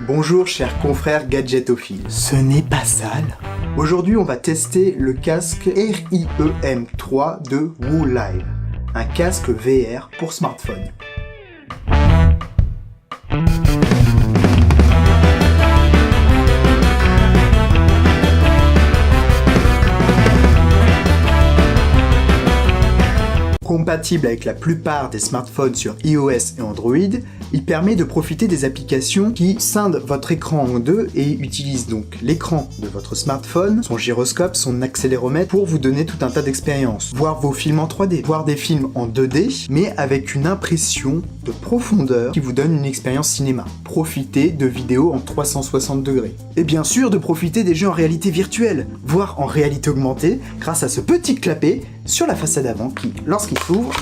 Bonjour chers confrères gadgetophiles, ce n'est pas sale. Aujourd'hui on va tester le casque RIEM3 de WooLive, un casque VR pour smartphone. Compatible avec la plupart des smartphones sur iOS et Android, il permet de profiter des applications qui scindent votre écran en deux et utilisent donc l'écran de votre smartphone, son gyroscope, son accéléromètre pour vous donner tout un tas d'expériences. Voir vos films en 3D, voir des films en 2D, mais avec une impression de profondeur qui vous donne une expérience cinéma. Profitez de vidéos en 360 degrés. Et bien sûr de profiter des jeux en réalité virtuelle, voire en réalité augmentée grâce à ce petit clapet sur la façade avant qui, lorsqu'il s'ouvre,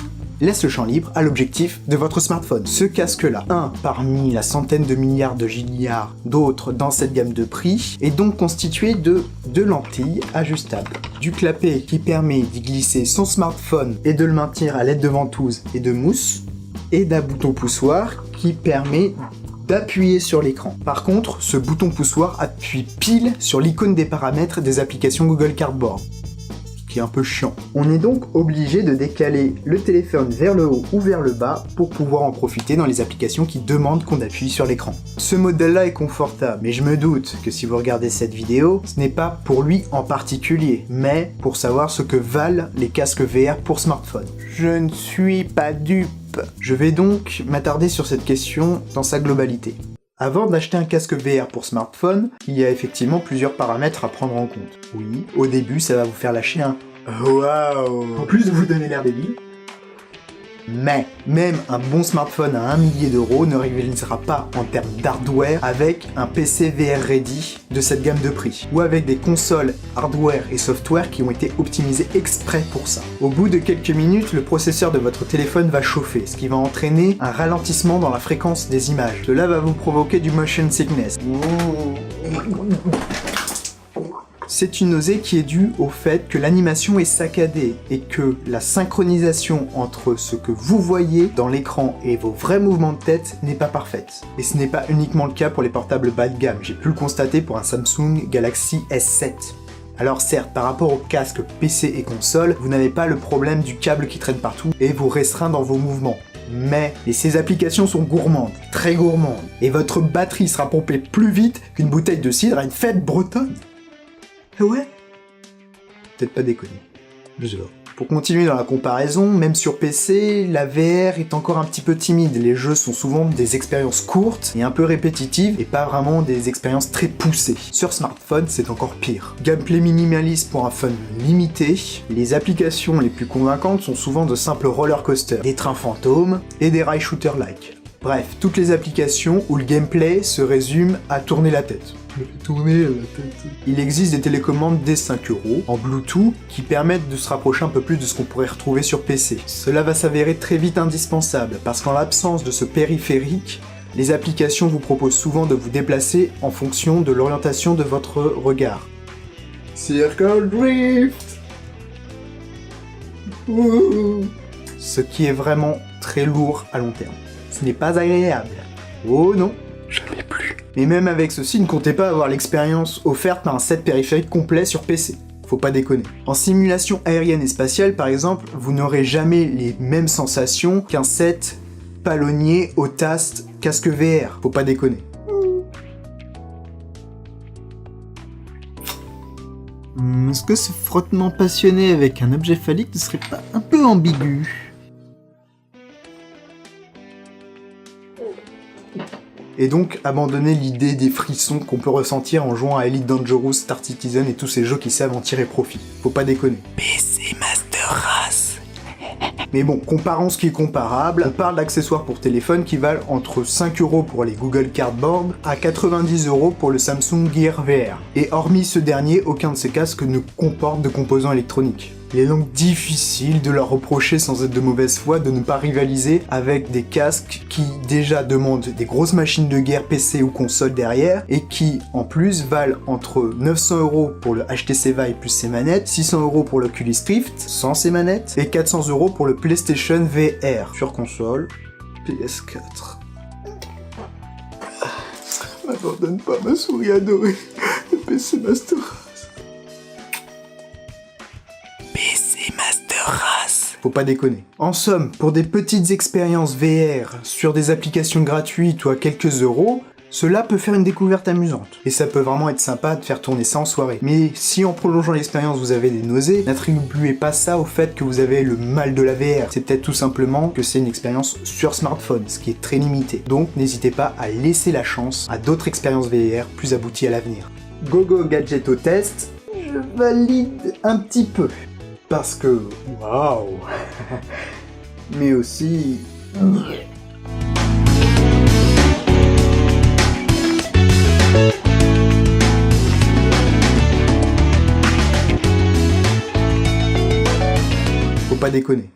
laisse le champ libre à l'objectif de votre smartphone. Ce casque-là, un parmi la centaine de milliards de giliards d'autres dans cette gamme de prix, est donc constitué de deux lentilles ajustables. Du clapet qui permet d'y glisser son smartphone et de le maintenir à l'aide de ventouses et de mousse, et d'un bouton poussoir qui permet d'appuyer sur l'écran. Par contre, ce bouton poussoir appuie pile sur l'icône des paramètres des applications Google Cardboard, qui est un peu chiant. On est donc obligé de décaler le téléphone vers le haut ou vers le bas pour pouvoir en profiter dans les applications qui demandent qu'on appuie sur l'écran. Ce modèle-là est confortable, mais je me doute que si vous regardez cette vidéo, ce n'est pas pour lui en particulier, mais pour savoir ce que valent les casques VR pour smartphone. Je ne suis pas dupe. Je vais donc m'attarder sur cette question dans sa globalité. Avant d'acheter un casque VR pour smartphone, il y a effectivement plusieurs paramètres à prendre en compte. Oui, au début, ça va vous faire lâcher un « Waouh !» en plus de vous donner l'air débile. Mais même un bon smartphone à 1 millier d'euros ne rivalisera pas en termes d'hardware avec un PC VR Ready de cette gamme de prix, ou avec des consoles hardware et software qui ont été optimisées exprès pour ça. Au bout de quelques minutes, le processeur de votre téléphone va chauffer, ce qui va entraîner un ralentissement dans la fréquence des images. Cela va vous provoquer du motion sickness. C'est une nausée qui est due au fait que l'animation est saccadée et que la synchronisation entre ce que vous voyez dans l'écran et vos vrais mouvements de tête n'est pas parfaite. Et ce n'est pas uniquement le cas pour les portables bas de gamme, j'ai pu le constater pour un Samsung Galaxy S7. Alors certes, par rapport aux casques PC et console, vous n'avez pas le problème du câble qui traîne partout et vous restreint dans vos mouvements. Mais ces applications sont gourmandes, très gourmandes, et votre batterie sera pompée plus vite qu'une bouteille de cidre à une fête bretonne. Ouais. Peut-être pas déconner. Je sais pas. Pour continuer dans la comparaison, même sur PC, la VR est encore un petit peu timide. Les jeux sont souvent des expériences courtes et un peu répétitives et pas vraiment des expériences très poussées. Sur smartphone, c'est encore pire. Gameplay minimaliste pour un fun limité, les applications les plus convaincantes sont souvent de simples roller coasters, des trains fantômes et des rail shooters-like. Bref, toutes les applications où le gameplay se résume à tourner la tête. Il existe des télécommandes dès 5 € en Bluetooth qui permettent de se rapprocher un peu plus de ce qu'on pourrait retrouver sur PC. Cela va s'avérer très vite indispensable parce qu'en l'absence de ce périphérique, les applications vous proposent souvent de vous déplacer en fonction de l'orientation de votre regard. Circle Drift. Ce qui est vraiment très lourd à long terme. Ce n'est pas agréable. Oh non, je ne l'ai plus. Et même avec ceci, ne comptez pas avoir l'expérience offerte par un set périphérique complet sur PC. Faut pas déconner. En simulation aérienne et spatiale, par exemple, vous n'aurez jamais les mêmes sensations qu'un set palonnier au tast casque VR. Faut pas déconner. Est-ce que ce frottement passionné avec un objet phallique ne serait pas un peu ambigu ? Et donc abandonner l'idée des frissons qu'on peut ressentir en jouant à Elite Dangerous, Star Citizen et tous ces jeux qui savent en tirer profit. Faut pas déconner. PC Master Race. Mais bon, comparons ce qui est comparable, on parle d'accessoires pour téléphone qui valent entre 5 € pour les Google Cardboard à 90 € pour le Samsung Gear VR. Et hormis ce dernier, aucun de ces casques ne comporte de composants électroniques. Il est donc difficile de leur reprocher sans être de mauvaise foi de ne pas rivaliser avec des casques qui déjà demandent des grosses machines de guerre PC ou console derrière et qui en plus valent entre 900 € pour le HTC Vive plus ses manettes, 600 € pour l'Oculus Rift sans ses manettes et 400 € pour le PlayStation VR sur console PS4. M'abandonne pas, ma souris adorée. Le PC Master Race. PC Master Race. Faut pas déconner. En somme, pour des petites expériences VR sur des applications gratuites ou à quelques euros, cela peut faire une découverte amusante. Et ça peut vraiment être sympa de faire tourner ça en soirée. Mais si en prolongeant l'expérience vous avez des nausées, n'attribuez pas ça au fait que vous avez le mal de la VR. C'est peut-être tout simplement que c'est une expérience sur smartphone, ce qui est très limité. Donc n'hésitez pas à laisser la chance à d'autres expériences VR plus abouties à l'avenir. Gogo Gadget au test, je valide un petit peu. Parce que, waouh. Mais aussi... Faut pas déconner.